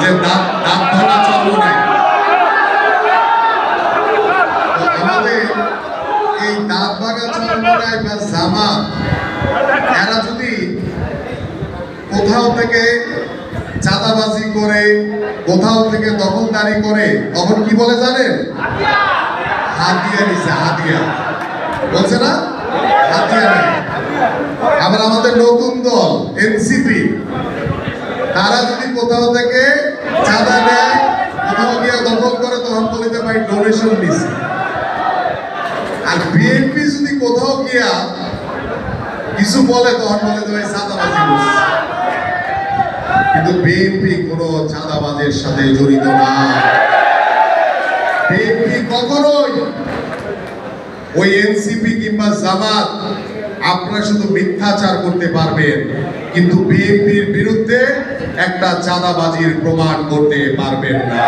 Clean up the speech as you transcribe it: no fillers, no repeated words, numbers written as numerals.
যে দাঁত ভাঙা চরমোনাই, আমাদের এই দাঁত ভাঙা চরমোনাই বা জামাত এরা যদি কোথাও থেকে চাঁদাবাজি করে, কোথাও থেকে দখলদারি করে, তখন কি বলে জানেন? হাতিয়া নিছে, হাতিয়া বলছে না, হাতিয়া নেই। আবার আমাদের নতুন দল এনসিপি, তারা যদি কোথাও থেকে চাঁদা নেয়, কোথাও গিয়ে দখল করে, তখন বলিতে পারি ডোনেশন নিছে। আর বিএনপি যদি কোথাও গিয়া কিছু বলে, তখন বলে ভাই চাঁদাবাজি করছে। কিন্তু বিএনপি কোনো চাঁদাবাজের সাথে জড়িত না। বিএনপি কখনোই ওই এনসিপি কিংবা জামাত, আপনারা শুধু মিথ্যাচার করতে পারবেন, কিন্তু বিএনপির বিরুদ্ধে একটা চাঁদাবাজির প্রমাণ করতে পারবেন না।